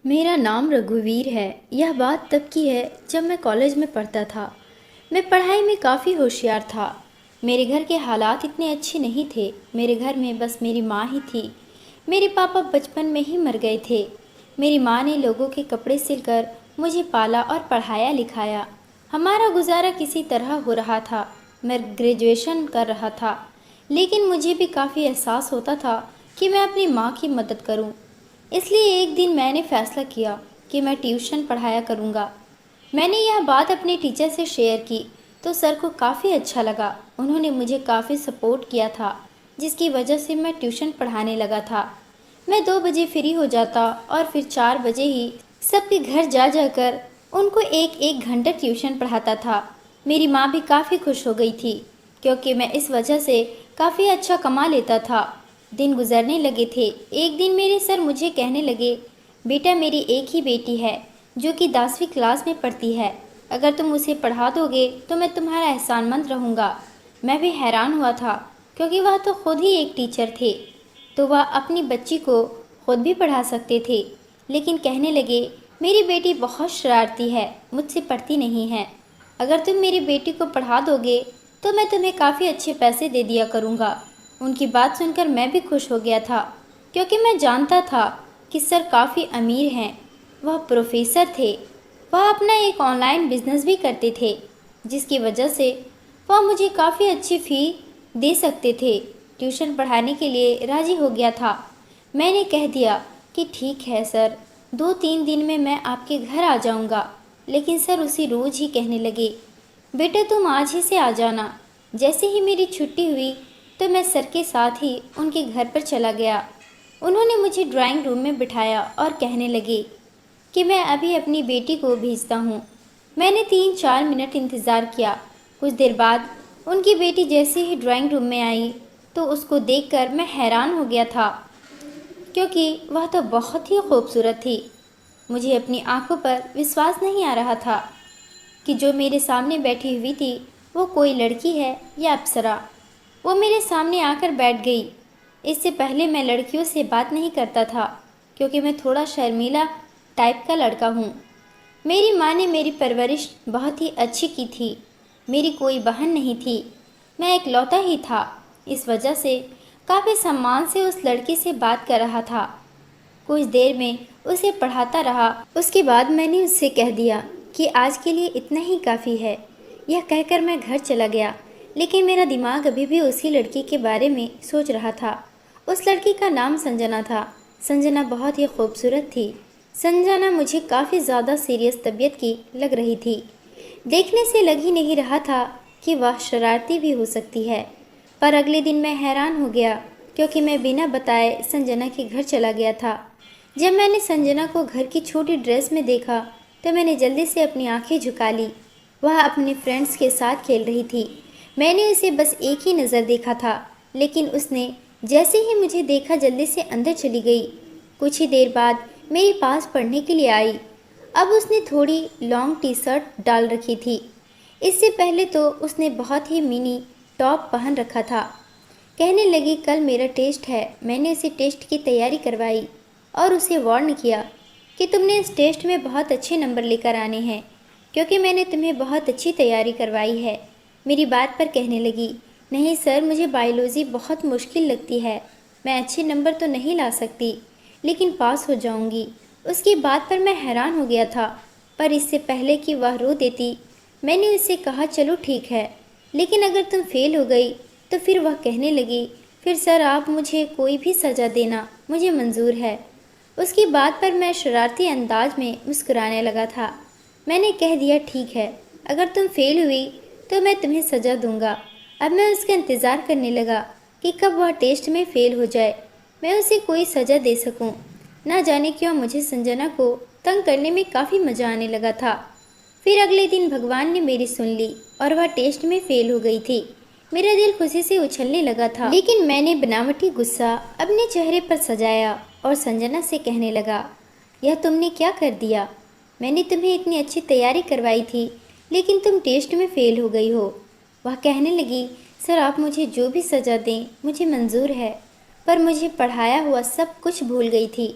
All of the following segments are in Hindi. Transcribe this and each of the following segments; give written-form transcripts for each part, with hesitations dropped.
मेरा नाम रघुवीर है। यह बात तब की है जब मैं कॉलेज में पढ़ता था। मैं पढ़ाई में काफ़ी होशियार था। मेरे घर के हालात इतने अच्छे नहीं थे। मेरे घर में बस मेरी माँ ही थी। मेरे पापा बचपन में ही मर गए थे। मेरी माँ ने लोगों के कपड़े सिलकर मुझे पाला और पढ़ाया लिखाया। हमारा गुजारा किसी तरह हो रहा था। मैं ग्रेजुएशन कर रहा था, लेकिन मुझे भी काफ़ी एहसास होता था कि मैं अपनी माँ की मदद करूं। इसलिए एक दिन मैंने फैसला किया कि मैं ट्यूशन पढ़ाया करूँगा। मैंने यह बात अपने टीचर से शेयर की तो सर को काफ़ी अच्छा लगा। उन्होंने मुझे काफ़ी सपोर्ट किया था, जिसकी वजह से मैं ट्यूशन पढ़ाने लगा था। मैं 2 बजे फ्री हो जाता और फिर 4 बजे ही सबके घर जा जाकर उनको एक एक घंटा ट्यूशन पढ़ाता था। मेरी माँ भी काफ़ी खुश हो गई थी, क्योंकि मैं इस वजह से काफ़ी अच्छा कमा लेता था। दिन गुजरने लगे थे। एक दिन मेरे सर मुझे कहने लगे, बेटा मेरी एक ही बेटी है जो कि 10वीं क्लास में पढ़ती है। अगर तुम उसे पढ़ा दोगे तो मैं तुम्हारा एहसानमंद रहूँगा। मैं भी हैरान हुआ था, क्योंकि वह तो खुद ही एक टीचर थे, तो वह अपनी बच्ची को खुद भी पढ़ा सकते थे। लेकिन कहने लगे, मेरी बेटी बहुत शरारती है, मुझसे पढ़ती नहीं है। अगर तुम मेरी बेटी को पढ़ा दोगे तो मैं तुम्हें काफ़ी अच्छे पैसे दे दिया करूँगा। उनकी बात सुनकर मैं भी खुश हो गया था, क्योंकि मैं जानता था कि सर काफ़ी अमीर हैं। वह प्रोफेसर थे। वह अपना एक ऑनलाइन बिजनेस भी करते थे, जिसकी वजह से वह मुझे काफ़ी अच्छी फ़ी दे सकते थे। ट्यूशन पढ़ाने के लिए राज़ी हो गया था। मैंने कह दिया कि ठीक है सर, 2-3 दिन में मैं आपके घर आ जाऊंगा। लेकिन सर उसी रोज़ ही कहने लगे, बेटा तुम आज ही से आ जाना। जैसे ही मेरी छुट्टी हुई तो मैं सर के साथ ही उनके घर पर चला गया। उन्होंने मुझे ड्राइंग रूम में बिठाया और कहने लगे कि मैं अभी अपनी बेटी को भेजता हूँ। मैंने 3-4 मिनट इंतज़ार किया। कुछ देर बाद उनकी बेटी जैसे ही ड्राइंग रूम में आई तो उसको देखकर मैं हैरान हो गया था, क्योंकि वह तो बहुत ही खूबसूरत थी। मुझे अपनी आंखों पर विश्वास नहीं आ रहा था कि जो मेरे सामने बैठी हुई थी वो कोई लड़की है या अप्सरा। वो मेरे सामने आकर बैठ गई। इससे पहले मैं लड़कियों से बात नहीं करता था, क्योंकि मैं थोड़ा शर्मीला टाइप का लड़का हूँ। मेरी माँ ने मेरी परवरिश बहुत ही अच्छी की थी। मेरी कोई बहन नहीं थी, मैं इकलौता ही था। इस वजह से काफ़ी सम्मान से उस लड़की से बात कर रहा था। कुछ देर में उसे पढ़ाता रहा। उसके बाद मैंने उससे कह दिया कि आज के लिए इतना ही काफ़ी है। यह कहकर मैं घर चला गया, लेकिन मेरा दिमाग अभी भी उसी लड़की के बारे में सोच रहा था। उस लड़की का नाम संजना था। संजना बहुत ही खूबसूरत थी। संजना मुझे काफ़ी ज़्यादा सीरियस तबीयत की लग रही थी। देखने से लग ही नहीं रहा था कि वह शरारती भी हो सकती है। पर अगले दिन मैं हैरान हो गया, क्योंकि मैं बिना बताए संजना के घर चला गया था। जब मैंने संजना को घर की छोटी ड्रेस में देखा तो मैंने जल्दी से अपनी आंखें झुका ली। वह अपने फ्रेंड्स के साथ खेल रही थी। मैंने उसे बस एक ही नज़र देखा था, लेकिन उसने जैसे ही मुझे देखा जल्दी से अंदर चली गई। कुछ ही देर बाद मेरे पास पढ़ने के लिए आई। अब उसने थोड़ी लॉन्ग टी शर्ट डाल रखी थी। इससे पहले तो उसने बहुत ही मिनी टॉप पहन रखा था। कहने लगी, कल मेरा टेस्ट है। मैंने उसे टेस्ट की तैयारी करवाई और उसे वार्न किया कि तुमने इस टेस्ट में बहुत अच्छे नंबर लेकर आने हैं, क्योंकि मैंने तुम्हें बहुत अच्छी तैयारी करवाई है। मेरी बात पर कहने लगी, नहीं सर, मुझे बायोलॉजी बहुत मुश्किल लगती है। मैं अच्छे नंबर तो नहीं ला सकती, लेकिन पास हो जाऊंगी। उसकी बात पर मैं हैरान हो गया था, पर इससे पहले कि वह रो देती मैंने उससे कहा, चलो ठीक है, लेकिन अगर तुम फेल हो गई तो फिर वह कहने लगी, फिर सर आप मुझे कोई भी सज़ा देना, मुझे मंजूर है। उसकी बात पर मैं शरारती अंदाज में मुस्कुराने लगा था। मैंने कह दिया, ठीक है, अगर तुम फेल हुई तो मैं तुम्हें सज़ा दूंगा। अब मैं उसका इंतज़ार करने लगा कि कब वह टेस्ट में फेल हो जाए, मैं उसे कोई सज़ा दे सकूं। ना जाने क्यों मुझे संजना को तंग करने में काफ़ी मज़ा आने लगा था। फिर अगले दिन भगवान ने मेरी सुन ली और वह टेस्ट में फेल हो गई थी। मेरा दिल खुशी से उछलने लगा था, लेकिन मैंने बनावटी गुस्सा अपने चेहरे पर सजाया और संजना से कहने लगा, यह तुमने क्या कर दिया? मैंने तुम्हें इतनी अच्छी तैयारी करवाई थी, लेकिन तुम टेस्ट में फेल हो गई हो। वह कहने लगी, सर आप मुझे जो भी सज़ा दें मुझे मंजूर है, पर मुझे पढ़ाया हुआ सब कुछ भूल गई थी।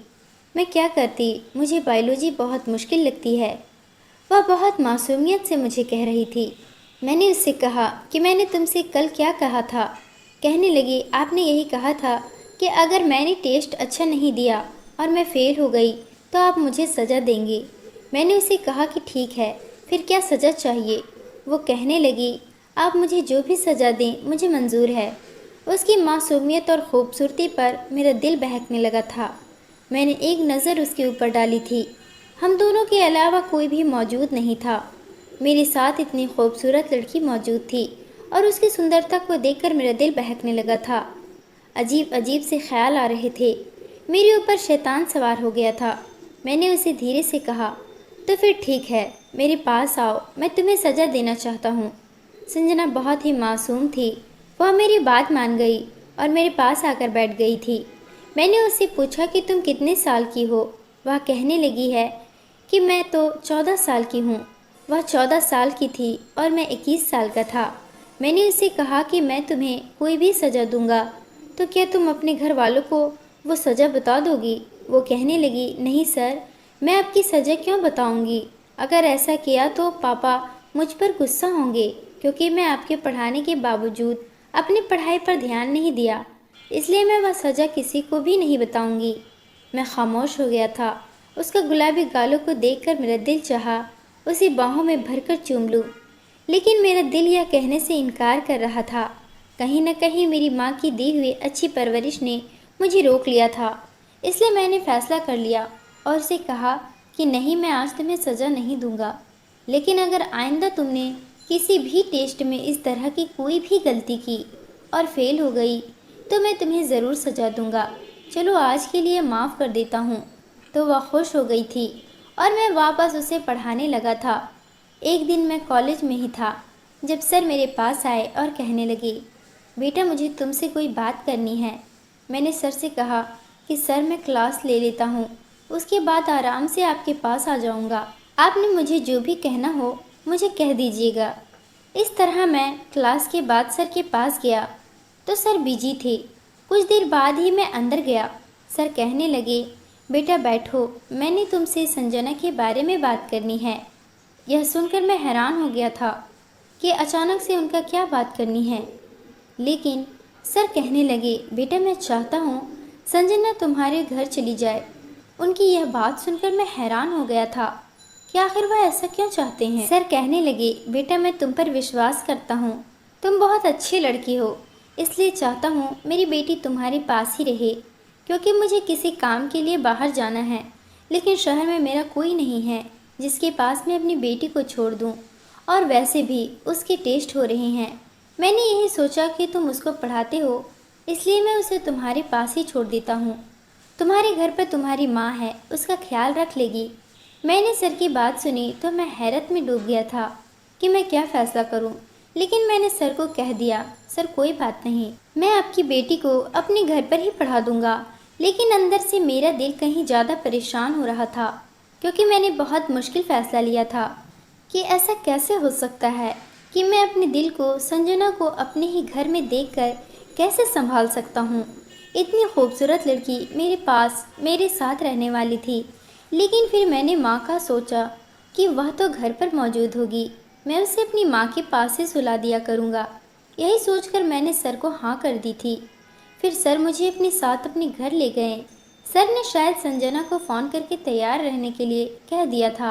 मैं क्या करती, मुझे बायोलॉजी बहुत मुश्किल लगती है। वह बहुत मासूमियत से मुझे कह रही थी। मैंने उससे कहा कि मैंने तुमसे कल क्या कहा था। कहने लगी, आपने यही कहा था कि अगर मैंने टेस्ट अच्छा नहीं दिया और मैं फ़ेल हो गई तो आप मुझे सज़ा देंगे। मैंने उसे कहा कि ठीक है, फिर क्या सज़ा चाहिए। वो कहने लगी, आप मुझे जो भी सज़ा दें मुझे मंजूर है। उसकी मासूमियत और खूबसूरती पर मेरा दिल बहकने लगा था। मैंने एक नज़र उसके ऊपर डाली थी। हम दोनों के अलावा कोई भी मौजूद नहीं था। मेरे साथ इतनी खूबसूरत लड़की मौजूद थी और उसकी सुंदरता को देखकर मेरा दिल बहकने लगा था। अजीब अजीब से ख्याल आ रहे थे। मेरे ऊपर शैतान सवार हो गया था। मैंने उसे धीरे से कहा, तो फिर ठीक है, मेरे पास आओ, मैं तुम्हें सज़ा देना चाहता हूँ। संजना बहुत ही मासूम थी। वह मेरी बात मान गई और मेरे पास आकर बैठ गई थी। मैंने उससे पूछा कि तुम कितने साल की हो। वह कहने लगी है कि मैं तो 14 साल की हूँ। वह 14 साल की थी और मैं 21 साल का था। मैंने उससे कहा कि मैं तुम्हें कोई भी सज़ा दूंगा, तो क्या तुम अपने घर वालों को वो सज़ा बता दोगी। वो कहने लगी, नहीं सर, मैं आपकी सज़ा क्यों बताऊंगी। अगर ऐसा किया तो पापा मुझ पर गुस्सा होंगे, क्योंकि मैं आपके पढ़ाने के बावजूद अपनी पढ़ाई पर ध्यान नहीं दिया। इसलिए मैं वह सज़ा किसी को भी नहीं बताऊंगी। मैं खामोश हो गया था। उसका गुलाबी गालों को देखकर मेरा दिल चाहा उसे बाहों में भरकर चूम लूं, लेकिन मेरा दिल यह कहने से इनकार कर रहा था। कहीं न कहीं मेरी माँ की दी हुई अच्छी परवरिश ने मुझे रोक लिया था। इसलिए मैंने फैसला कर लिया और उसे कहा कि नहीं, मैं आज तुम्हें सज़ा नहीं दूंगा, लेकिन अगर आइंदा तुमने किसी भी टेस्ट में इस तरह की कोई भी गलती की और फेल हो गई तो मैं तुम्हें ज़रूर सजा दूंगा। चलो आज के लिए माफ़ कर देता हूँ। तो वह खुश हो गई थी और मैं वापस उसे पढ़ाने लगा था। एक दिन मैं कॉलेज में ही था जब सर मेरे पास आए और कहने लगे, बेटा मुझे तुमसे कोई बात करनी है। मैंने सर से कहा कि सर मैं क्लास ले लेता हूँ, उसके बाद आराम से आपके पास आ जाऊँगा। आपने मुझे जो भी कहना हो मुझे कह दीजिएगा। इस तरह मैं क्लास के बाद सर के पास गया तो सर बिजी थे। कुछ देर बाद ही मैं अंदर गया। सर कहने लगे, बेटा बैठो, मैंने तुमसे संजना के बारे में बात करनी है। यह सुनकर मैं हैरान हो गया था कि अचानक से उनका क्या बात करनी है। लेकिन सर कहने लगे, बेटा मैं चाहता हूँ संजना तुम्हारे घर चली जाए। उनकी यह बात सुनकर मैं हैरान हो गया था कि आखिर वह ऐसा क्यों चाहते हैं। सर कहने लगे, बेटा मैं तुम पर विश्वास करता हूँ, तुम बहुत अच्छी लड़की हो, इसलिए चाहता हूँ मेरी बेटी तुम्हारे पास ही रहे, क्योंकि मुझे किसी काम के लिए बाहर जाना है, लेकिन शहर में मेरा कोई नहीं है जिसके पास मैं अपनी बेटी को छोड़ दूँ। और वैसे भी उसके टेस्ट हो रहे हैं। मैंने यही सोचा कि तुम उसको पढ़ाते हो, इसलिए मैं उसे तुम्हारे पास ही छोड़ देता हूँ। तुम्हारे घर पर तुम्हारी माँ है, उसका ख्याल रख लेगी। मैंने सर की बात सुनी तो मैं हैरत में डूब गया था कि मैं क्या फ़ैसला करूं, लेकिन मैंने सर को कह दिया, सर कोई बात नहीं, मैं आपकी बेटी को अपने घर पर ही पढ़ा दूंगा। लेकिन अंदर से मेरा दिल कहीं ज़्यादा परेशान हो रहा था, क्योंकि मैंने बहुत मुश्किल फ़ैसला लिया था कि ऐसा कैसे हो सकता है कि मैं अपने दिल को संजना को अपने ही घर में देखकर कैसे संभाल सकता हूँ। इतनी खूबसूरत लड़की मेरे पास मेरे साथ रहने वाली थी, लेकिन फिर मैंने माँ का सोचा कि वह तो घर पर मौजूद होगी, मैं उसे अपनी माँ के पास ही सुला दिया करूँगा। यही सोचकर मैंने सर को हाँ कर दी थी। फिर सर मुझे अपने साथ अपने घर ले गए। सर ने शायद संजना को फ़ोन करके तैयार रहने के लिए कह दिया था।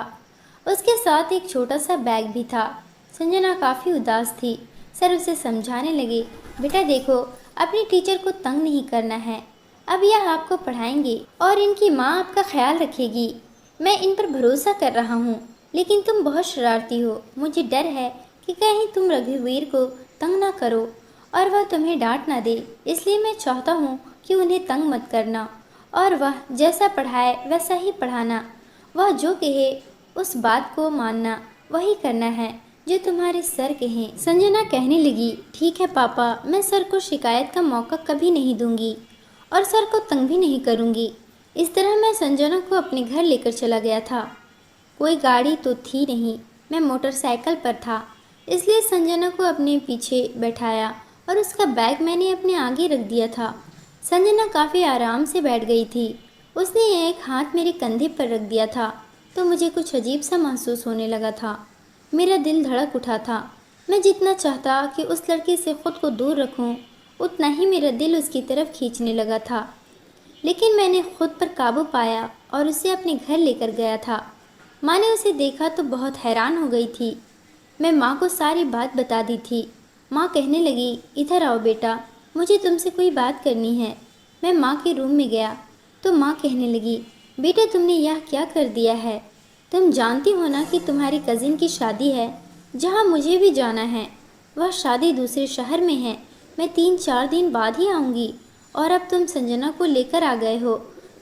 उसके साथ एक छोटा सा बैग भी था। संजना काफ़ी उदास थी। सर उसे समझाने लगे, बेटा देखो, अपनी टीचर को तंग नहीं करना है। अब यह आपको पढ़ाएंगे और इनकी माँ आपका ख्याल रखेगी। मैं इन पर भरोसा कर रहा हूँ, लेकिन तुम बहुत शरारती हो। मुझे डर है कि कहीं तुम रघुवीर को तंग ना करो और वह तुम्हें डांट ना दे, इसलिए मैं चाहता हूँ कि उन्हें तंग मत करना और वह जैसा पढ़ाए वैसा ही पढ़ाना। वह जो कहे उस बात को मानना, वही करना है जो तुम्हारे सर कहें। संजना कहने लगी, ठीक है पापा, मैं सर को शिकायत का मौका कभी नहीं दूंगी और सर को तंग भी नहीं करूंगी। इस तरह मैं संजना को अपने घर लेकर चला गया था। कोई गाड़ी तो थी नहीं, मैं मोटरसाइकिल पर था, इसलिए संजना को अपने पीछे बैठाया और उसका बैग मैंने अपने आगे रख दिया था। संजना काफ़ी आराम से बैठ गई थी उसने एक हाथ मेरे कंधे पर रख दिया था तो मुझे कुछ अजीब सा महसूस होने लगा था। मेरा दिल धड़क उठा था। मैं जितना चाहता कि उस लड़की से खुद को दूर रखूं, उतना ही मेरा दिल उसकी तरफ खींचने लगा था। लेकिन मैंने खुद पर काबू पाया और उसे अपने घर लेकर गया था। माँ ने उसे देखा तो बहुत हैरान हो गई थी। मैं माँ को सारी बात बता दी थी। माँ कहने लगी, इधर आओ बेटा, मुझे तुमसे कोई बात करनी है। मैं माँ के रूम में गया तो माँ कहने लगी, बेटा तुमने यह क्या कर दिया है? तुम जानती हो ना कि तुम्हारी कज़िन की शादी है, जहाँ मुझे भी जाना है। वह शादी दूसरे शहर में है। मैं 3-4 दिन बाद ही आऊँगी और अब तुम संजना को लेकर आ गए हो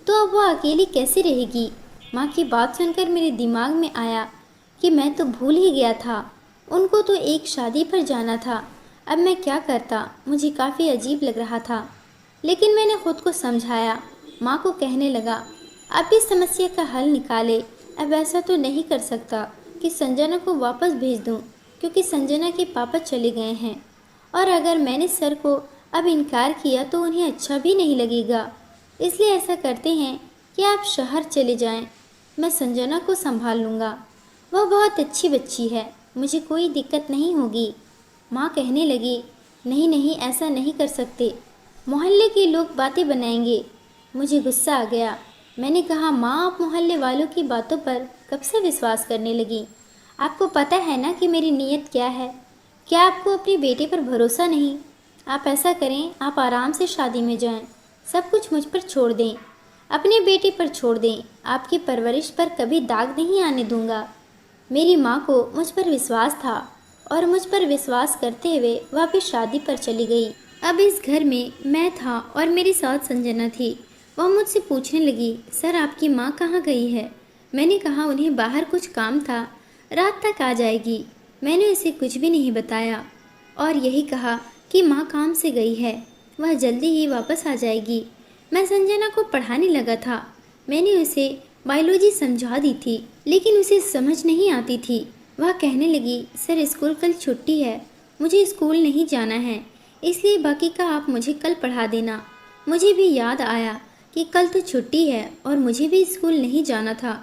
तो अब वह अकेली कैसे रहेगी? माँ की बात सुनकर मेरे दिमाग में आया कि मैं तो भूल ही गया था। उनको तो एक शादी पर जाना था। अब मैं क्या करता? मुझे काफ़ी अजीब लग रहा था, लेकिन मैंने खुद को समझाया। माँ को कहने लगा, अब इस समस्या का हल निकाले। अब ऐसा तो नहीं कर सकता कि संजना को वापस भेज दूँ, क्योंकि संजना के पापा चले गए हैं और अगर मैंने सर को अब इनकार किया तो उन्हें अच्छा भी नहीं लगेगा। इसलिए ऐसा करते हैं कि आप शहर चले जाएं। मैं संजना को संभाल लूँगा। वह बहुत अच्छी बच्ची है, मुझे कोई दिक्कत नहीं होगी। माँ कहने लगी, नहीं नहीं, ऐसा नहीं कर सकते, मोहल्ले के लोग बातें बनाएंगे। मुझे गुस्सा आ गया। मैंने कहा, माँ आप मोहल्ले वालों की बातों पर कब से विश्वास करने लगी? आपको पता है ना कि मेरी नीयत क्या है? क्या आपको अपने बेटे पर भरोसा नहीं? आप ऐसा करें, आप आराम से शादी में जाएं, सब कुछ मुझ पर छोड़ दें, अपने बेटे पर छोड़ दें। आपकी परवरिश पर कभी दाग नहीं आने दूंगा। मेरी माँ को मुझ पर विश्वास था और मुझ पर विश्वास करते हुए वह भी शादी पर चली गई। अब इस घर में मैं था और मेरी साथ संजना थी। वह मुझसे पूछने लगी, सर आपकी माँ कहाँ गई है? मैंने कहा, उन्हें बाहर कुछ काम था, रात तक आ जाएगी। मैंने उसे कुछ भी नहीं बताया और यही कहा कि माँ काम से गई है, वह जल्दी ही वापस आ जाएगी। मैं संजना को पढ़ाने लगा था। मैंने उसे बायोलॉजी समझा दी थी, लेकिन उसे समझ नहीं आती थी। वह कहने लगी, सर स्कूल कल छुट्टी है, मुझे स्कूल नहीं जाना है, इसलिए बाकी का आप मुझे कल पढ़ा देना। मुझे भी याद आया कि कल तो छुट्टी है और मुझे भी स्कूल नहीं जाना था,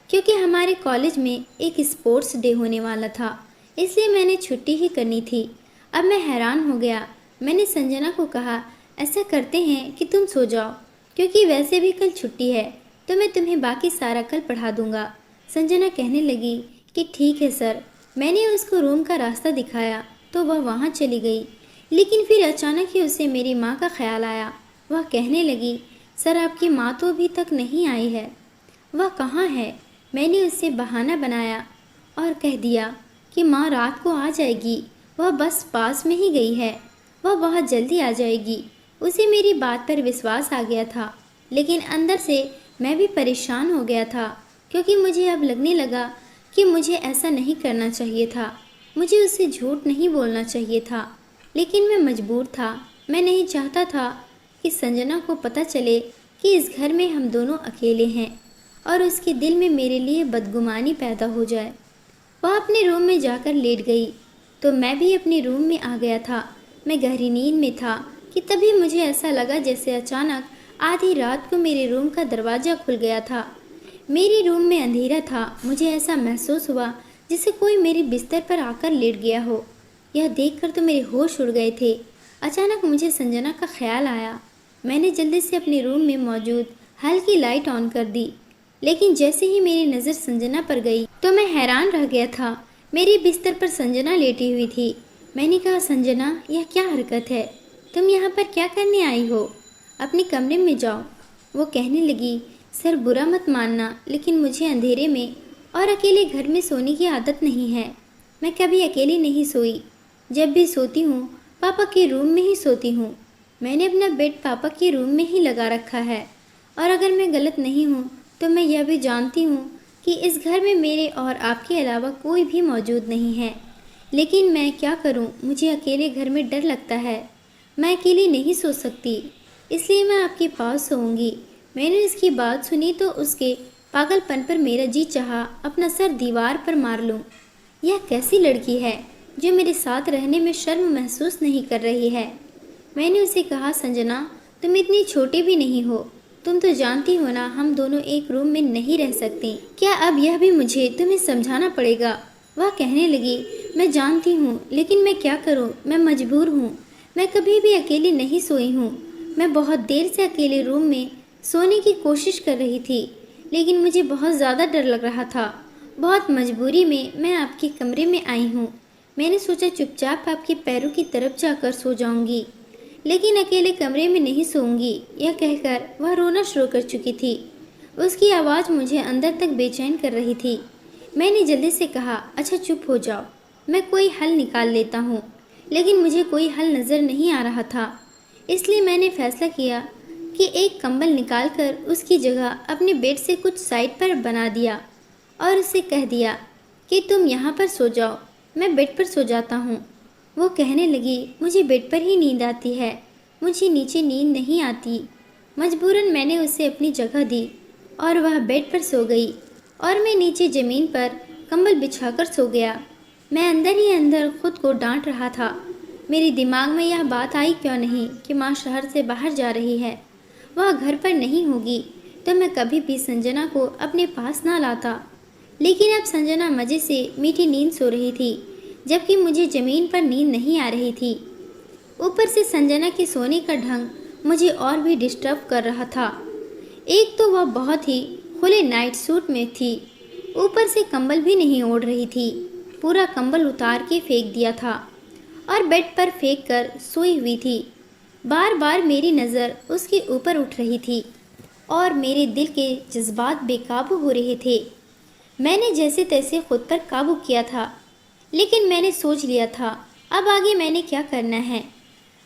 क्योंकि हमारे कॉलेज में एक स्पोर्ट्स डे होने वाला था, इसलिए मैंने छुट्टी ही करनी थी। अब मैं हैरान हो गया। मैंने संजना को कहा, ऐसा करते हैं कि तुम सो जाओ, क्योंकि वैसे भी कल छुट्टी है, तो मैं तुम्हें बाकी सारा कल पढ़ा दूंगा। संजना कहने लगी कि ठीक है सर। मैंने उसको रूम का रास्ता दिखाया तो वह वहाँ चली गई, लेकिन फिर अचानक ही उसे मेरी माँ का ख्याल आया। वह कहने लगी, सर आपकी माँ तो अभी तक नहीं आई है, वह कहाँ है? मैंने उससे बहाना बनाया और कह दिया कि माँ रात को आ जाएगी, वह बस पास में ही गई है, वह बहुत जल्दी आ जाएगी। उसे मेरी बात पर विश्वास आ गया था, लेकिन अंदर से मैं भी परेशान हो गया था, क्योंकि मुझे अब लगने लगा कि मुझे ऐसा नहीं करना चाहिए था। मुझे उससे झूठ नहीं बोलना चाहिए था, लेकिन मैं मजबूर था। मैं नहीं चाहता था कि संजना को पता चले कि इस घर में हम दोनों अकेले हैं और उसके दिल में मेरे लिए बदगुमानी पैदा हो जाए। वह अपने रूम में जाकर लेट गई तो मैं भी अपने रूम में आ गया था। मैं गहरी नींद में था कि तभी मुझे ऐसा लगा जैसे अचानक आधी रात को मेरे रूम का दरवाज़ा खुल गया था। मेरे रूम में अंधेरा था। मुझे ऐसा महसूस हुआ जैसे कोई मेरे बिस्तर पर आकर लेट गया हो। यह देखकर तो मेरे होश उड़ गए थे। अचानक मुझे संजना का ख्याल आया। मैंने जल्दी से अपने रूम में मौजूद हल्की लाइट ऑन कर दी, लेकिन जैसे ही मेरी नज़र संजना पर गई तो मैं हैरान रह गया था। मेरे बिस्तर पर संजना लेटी हुई थी। मैंने कहा, संजना यह क्या हरकत है? तुम यहाँ पर क्या करने आई हो? अपने कमरे में जाओ। वो कहने लगी, सर बुरा मत मानना, लेकिन मुझे अंधेरे में और अकेले घर में सोने की आदत नहीं है। मैं कभी अकेली नहीं सोई। जब भी सोती हूँ पापा के रूम में ही सोती हूँ। मैंने अपना बेड पापा के रूम में ही लगा रखा है, और अगर मैं गलत नहीं हूँ तो मैं यह भी जानती हूँ कि इस घर में मेरे और आपके अलावा कोई भी मौजूद नहीं है। लेकिन मैं क्या करूँ, मुझे अकेले घर में डर लगता है। मैं अकेली नहीं सो सकती, इसलिए मैं आपके पास सोऊंगी। मैंने इसकी बात सुनी तो उसके पागलपन पर मेरा जी चाहा अपना सर दीवार पर मार लूं। यह कैसी लड़की है जो मेरे साथ रहने में शर्म महसूस नहीं कर रही है? मैंने उसे कहा, संजना तुम इतनी छोटी भी नहीं हो, तुम तो जानती हो ना, हम दोनों एक रूम में नहीं रह सकते। क्या अब यह भी मुझे तुम्हें समझाना पड़ेगा? वह कहने लगी, मैं जानती हूँ, लेकिन मैं क्या करूँ, मैं मजबूर हूँ। मैं कभी भी अकेली नहीं सोई हूँ। मैं बहुत देर से अकेले रूम में सोने की कोशिश कर रही थी, लेकिन मुझे बहुत ज़्यादा डर लग रहा था। बहुत मजबूरी में मैं आपके कमरे में आई हूँ। मैंने सोचा चुपचाप आपके पैरों की तरफ जाकर सो जाऊंगी, लेकिन अकेले कमरे में नहीं सोऊंगी। यह कहकर वह रोना शुरू कर चुकी थी। उसकी आवाज़ मुझे अंदर तक बेचैन कर रही थी। मैंने जल्दी से कहा, अच्छा चुप हो जाओ, मैं कोई हल निकाल लेता हूँ। लेकिन मुझे कोई हल नज़र नहीं आ रहा था। इसलिए मैंने फैसला किया कि एक कंबल निकालकर उसकी जगह अपने बेड से कुछ साइड पर बना दिया और उसे कह दिया कि तुम यहाँ पर सो जाओ, मैं बेड पर सो जाता हूँ। वो कहने लगी, मुझे बेड पर ही नींद आती है, मुझे नीचे नींद नहीं आती। मजबूरन मैंने उसे अपनी जगह दी और वह बेड पर सो गई और मैं नीचे ज़मीन पर कंबल बिछाकर सो गया। मैं अंदर ही अंदर खुद को डांट रहा था। मेरे दिमाग में यह बात आई क्यों नहीं कि माँ शहर से बाहर जा रही है, वह घर पर नहीं होगी, तो मैं कभी भी संजना को अपने पास ना लाता। लेकिन अब संजना मज़े से मीठी नींद सो रही थी, जबकि मुझे ज़मीन पर नींद नहीं आ रही थी। ऊपर से संजना के सोने का ढंग मुझे और भी डिस्टर्ब कर रहा था। एक तो वह बहुत ही खुले नाइट सूट में थी, ऊपर से कंबल भी नहीं ओढ़ रही थी। पूरा कंबल उतार के फेंक दिया था और बेड पर फेंक कर सोई हुई थी। बार बार मेरी नज़र उसके ऊपर उठ रही थी और मेरे दिल के जज्बात बेकाबू हो रहे थे। मैंने जैसे तैसे खुद पर काबू किया था, लेकिन मैंने सोच लिया था अब आगे मैंने क्या करना है।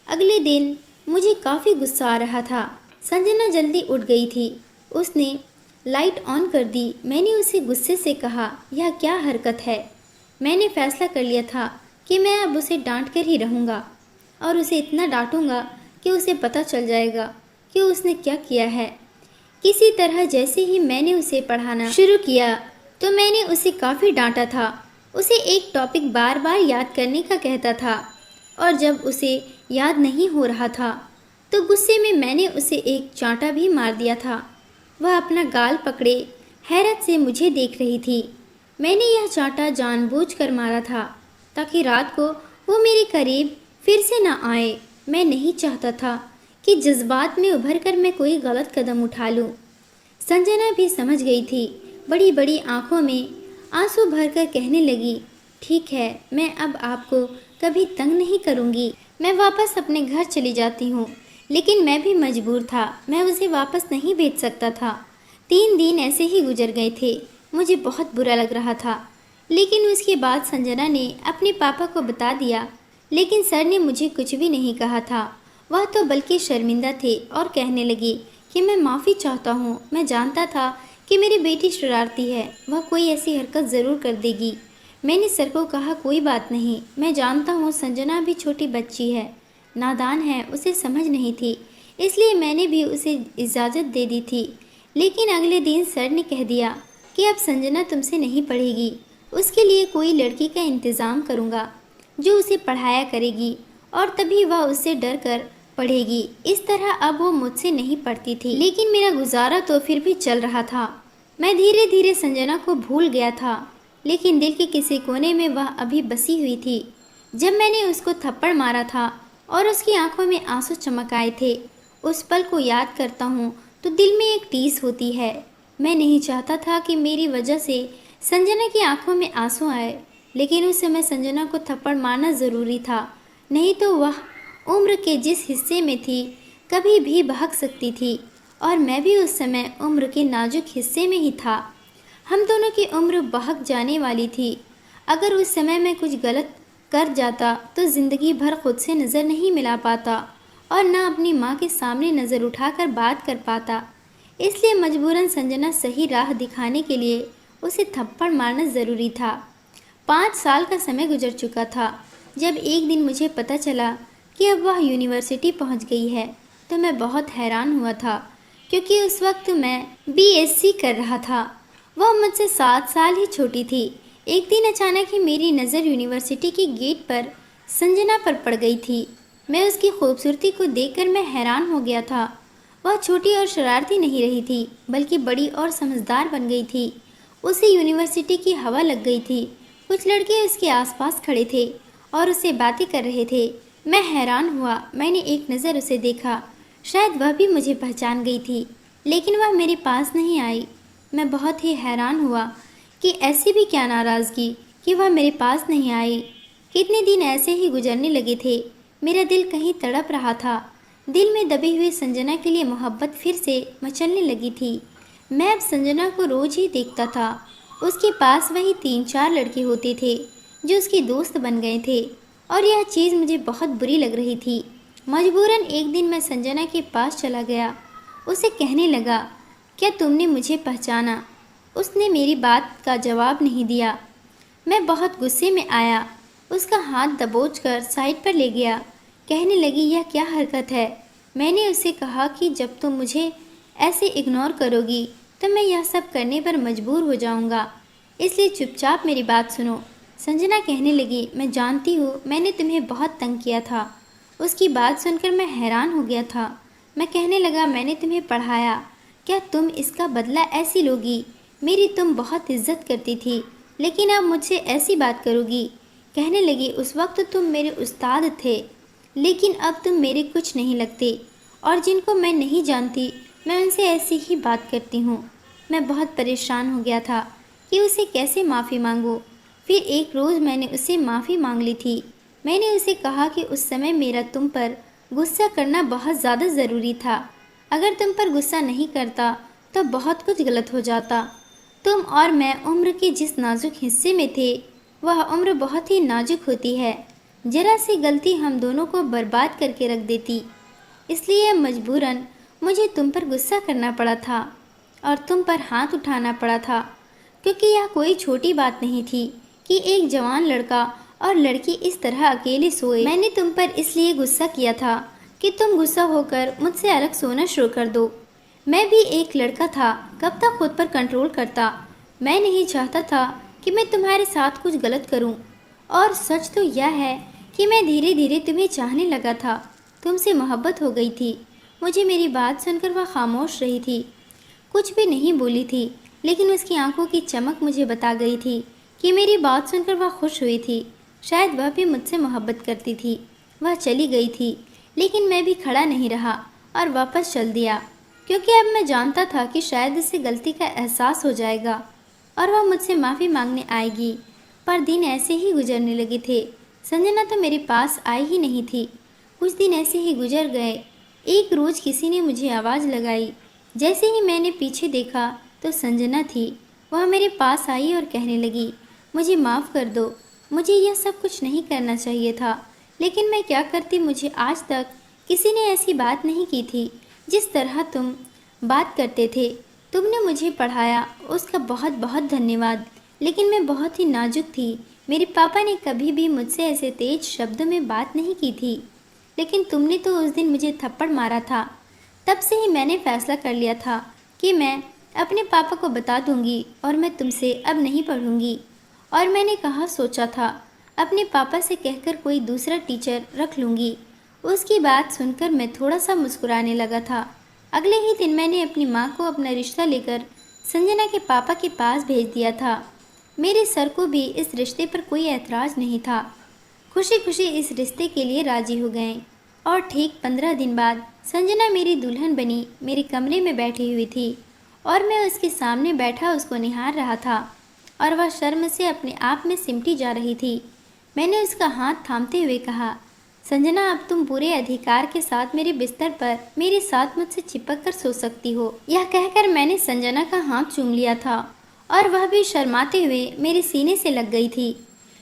अगले दिन मुझे काफ़ी गुस्सा आ रहा था। संजना जल्दी उठ गई थी। उसने लाइट ऑन कर दी। मैंने उसे गुस्से से कहा, यह क्या हरकत है? मैंने फैसला कर लिया था कि मैं अब उसे डांट कर ही रहूँगा और उसे इतना डांटूंगा कि उसे पता चल जाएगा कि उसने क्या किया है। किसी तरह जैसे ही मैंने उसे पढ़ाना शुरू किया तो मैंने उसे काफ़ी डांटा था। उसे एक टॉपिक बार बार याद करने का कहता था और जब उसे याद नहीं हो रहा था तो गुस्से में मैंने उसे एक चांटा भी मार दिया था। वह अपना गाल पकड़े हैरत से मुझे देख रही थी। मैंने यह चांटा जानबूझकर मारा था ताकि रात को वो मेरे करीब फिर से ना आए। मैं नहीं चाहता था कि जज्बात में उभर कर मैं कोई गलत कदम उठा लूँ। संजना भी समझ गई थी। बड़ी बड़ी आंखों में आंसू भरकर कहने लगी, ठीक है, मैं अब आपको कभी तंग नहीं करूँगी। मैं वापस अपने घर चली जाती हूँ। लेकिन मैं भी मजबूर था, मैं उसे वापस नहीं भेज सकता था। 3 दिन ऐसे ही गुजर गए थे। मुझे बहुत बुरा लग रहा था। लेकिन उसके बाद संजना ने अपने पापा को बता दिया, लेकिन सर ने मुझे कुछ भी नहीं कहा था। वह तो बल्कि शर्मिंदा थे और कहने लगी कि मैं माफ़ी चाहता हूँ। मैं जानता था कि मेरी बेटी शरारती है, वह कोई ऐसी हरकत ज़रूर कर देगी। मैंने सर को कहा, कोई बात नहीं, मैं जानता हूँ संजना भी छोटी बच्ची है, नादान है, उसे समझ नहीं थी, इसलिए मैंने भी उसे इजाज़त दे दी थी। लेकिन अगले दिन सर ने कह दिया कि अब संजना तुमसे नहीं पढ़ेगी, उसके लिए कोई लड़की का इंतज़ाम करूँगा जो उसे पढ़ाया करेगी और तभी वह उससे डर कर पढ़ेगी। इस तरह अब वो मुझसे नहीं पढ़ती थी, लेकिन मेरा गुजारा तो फिर भी चल रहा था। मैं धीरे धीरे संजना को भूल गया था, लेकिन दिल के किसी कोने में वह अभी बसी हुई थी। जब मैंने उसको थप्पड़ मारा था और उसकी आंखों में आंसू चमक आए थे, उस पल को याद करता हूँ तो दिल में एक टीस होती है। मैं नहीं चाहता था कि मेरी वजह से संजना की आंखों में आंसू आए, लेकिन उस समय संजना को थप्पड़ मारना ज़रूरी था, नहीं तो वह उम्र के जिस हिस्से में थी कभी भी बहक सकती थी और मैं भी उस समय उम्र के नाजुक हिस्से में ही था। हम दोनों की उम्र बहक जाने वाली थी। अगर उस समय मैं कुछ गलत कर जाता तो ज़िंदगी भर खुद से नज़र नहीं मिला पाता और ना अपनी माँ के सामने नज़र उठाकर बात कर पाता। इसलिए मजबूरन संजना सही राह दिखाने के लिए उसे थप्पड़ मारना ज़रूरी था। 5 साल का समय गुजर चुका था। जब एक दिन मुझे पता चला कि अब वह यूनिवर्सिटी पहुंच गई है तो मैं बहुत हैरान हुआ था, क्योंकि उस वक्त मैं बीएससी कर रहा था। वह मुझसे 7 साल ही छोटी थी। एक दिन अचानक ही मेरी नज़र यूनिवर्सिटी के गेट पर संजना पर पड़ गई थी। मैं उसकी खूबसूरती को देखकर मैं हैरान हो गया था। वह छोटी और शरारती नहीं रही थी, बल्कि बड़ी और समझदार बन गई थी। उसे यूनिवर्सिटी की हवा लग गई थी। कुछ लड़के उसके आसपास खड़े थे और उससे बातें कर रहे थे। मैं हैरान हुआ। मैंने एक नज़र उसे देखा। शायद वह भी मुझे पहचान गई थी, लेकिन वह मेरे पास नहीं आई। मैं बहुत ही हैरान हुआ कि ऐसी भी क्या नाराज़गी कि वह मेरे पास नहीं आई। कितने दिन ऐसे ही गुजरने लगे थे। मेरा दिल कहीं तड़प रहा था। दिल में दबी हुई संजना के लिए मोहब्बत फिर से मचलने लगी थी। मैं अब संजना को रोज़ ही देखता था। उसके पास वही 3-4 लड़के होते थे जो उसके दोस्त बन गए थे, और यह चीज़ मुझे बहुत बुरी लग रही थी। मजबूरन एक दिन मैं संजना के पास चला गया। उसे कहने लगा, क्या तुमने मुझे पहचाना? उसने मेरी बात का जवाब नहीं दिया। मैं बहुत गुस्से में आया। उसका हाथ दबोचकर साइड पर ले गया। कहने लगी, यह क्या हरकत है? मैंने उससे कहा कि जब तुम मुझे ऐसे इग्नोर करोगी तो मैं यह सब करने पर मजबूर हो जाऊंगा, इसलिए चुपचाप मेरी बात सुनो। संजना कहने लगी, मैं जानती हूँ मैंने तुम्हें बहुत तंग किया था। उसकी बात सुनकर मैं हैरान हो गया था। मैं कहने लगा, मैंने तुम्हें पढ़ाया, क्या तुम इसका बदला ऐसी लोगी? मेरी तुम बहुत इज्जत करती थी, लेकिन अब मुझसे ऐसी बात करोगी? कहने लगी, उस वक्त तुम मेरे उस्ताद थे, लेकिन अब तुम मेरे कुछ नहीं लगते, और जिनको मैं नहीं जानती मैं उनसे ऐसी ही बात करती हूँ। मैं बहुत परेशान हो गया था कि उसे कैसे माफ़ी मांगूँ। फिर एक रोज़ मैंने उससे माफ़ी मांग ली थी। मैंने उसे कहा कि उस समय मेरा तुम पर गुस्सा करना बहुत ज़्यादा ज़रूरी था। अगर तुम पर गुस्सा नहीं करता तो बहुत कुछ गलत हो जाता। तुम और मैं उम्र के जिस नाजुक हिस्से में थे, वह उम्र बहुत ही नाजुक होती है। जरा सी गलती हम दोनों को बर्बाद करके रख देती। इसलिए मजबूरन मुझे तुम पर गुस्सा करना पड़ा था और तुम पर हाथ उठाना पड़ा था, क्योंकि यह कोई छोटी बात नहीं थी कि एक जवान लड़का और लड़की इस तरह अकेले सोए। मैंने तुम पर इसलिए गुस्सा किया था कि तुम गुस्सा होकर मुझसे अलग सोना शुरू कर दो। मैं भी एक लड़का था, कब तक खुद पर कंट्रोल करता। मैं नहीं चाहता था कि मैं तुम्हारे साथ कुछ गलत करूं, और सच तो यह है कि मैं धीरे धीरे तुम्हें चाहने लगा था। तुमसे मोहब्बत हो गई थी। मुझे मेरी बात सुनकर वह खामोश रही थी, कुछ भी नहीं बोली थी, लेकिन उसकी आंखों की चमक मुझे बता गई थी कि मेरी बात सुनकर वह खुश हुई थी। शायद वह भी मुझसे मोहब्बत करती थी। वह चली गई थी, लेकिन मैं भी खड़ा नहीं रहा और वापस चल दिया, क्योंकि अब मैं जानता था कि शायद उसे गलती का एहसास हो जाएगा और वह मुझसे माफ़ी मांगने आएगी। पर दिन ऐसे ही गुजरने लगे थे। संजना तो मेरे पास आई ही नहीं थी। कुछ दिन ऐसे ही गुजर गए। एक रोज़ किसी ने मुझे आवाज़ लगाई। जैसे ही मैंने पीछे देखा तो संजना थी। वह मेरे पास आई और कहने लगी, मुझे माफ़ कर दो, मुझे यह सब कुछ नहीं करना चाहिए था, लेकिन मैं क्या करती। मुझे आज तक किसी ने ऐसी बात नहीं की थी जिस तरह तुम बात करते थे। तुमने मुझे पढ़ाया, उसका बहुत बहुत धन्यवाद, लेकिन मैं बहुत ही नाजुक थी। मेरे पापा ने कभी भी मुझसे ऐसे तेज शब्दों में बात नहीं की थी, लेकिन तुमने तो उस दिन मुझे थप्पड़ मारा था। तब से ही मैंने फैसला कर लिया था कि मैं अपने पापा को बता दूंगी और मैं तुमसे अब नहीं पढ़ूंगी। और मैंने कहा सोचा था अपने पापा से कहकर कोई दूसरा टीचर रख लूँगी। उसकी बात सुनकर मैं थोड़ा सा मुस्कुराने लगा था। अगले ही दिन मैंने अपनी माँ को अपना रिश्ता लेकर संजना के पापा के पास भेज दिया था। मेरे सर को भी इस रिश्ते पर कोई ऐतराज़ नहीं था। खुशी खुशी इस रिश्ते के लिए राजी हो गए, और ठीक 15 दिन बाद संजना मेरी दुल्हन बनी मेरे कमरे में बैठी हुई थी, और मैं उसके सामने बैठा उसको निहार रहा था, और वह शर्म से अपने आप में सिमटी जा रही थी। मैंने उसका हाथ थामते हुए कहा, संजना, अब तुम पूरे अधिकार के साथ मेरे बिस्तर पर मेरे साथ मुझसे चिपक कर सो सकती हो। यह कहकर मैंने संजना का हाथ चूम लिया था, और वह भी शर्माते हुए मेरे सीने से लग गई थी।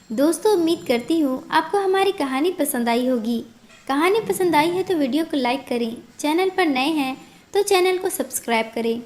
दोस्तों, उम्मीद करती हूँ आपको हमारी कहानी पसंद आई होगी। कहानी पसंद आई है तो वीडियो को लाइक करें, चैनल पर नए हैं तो चैनल को सब्सक्राइब करें।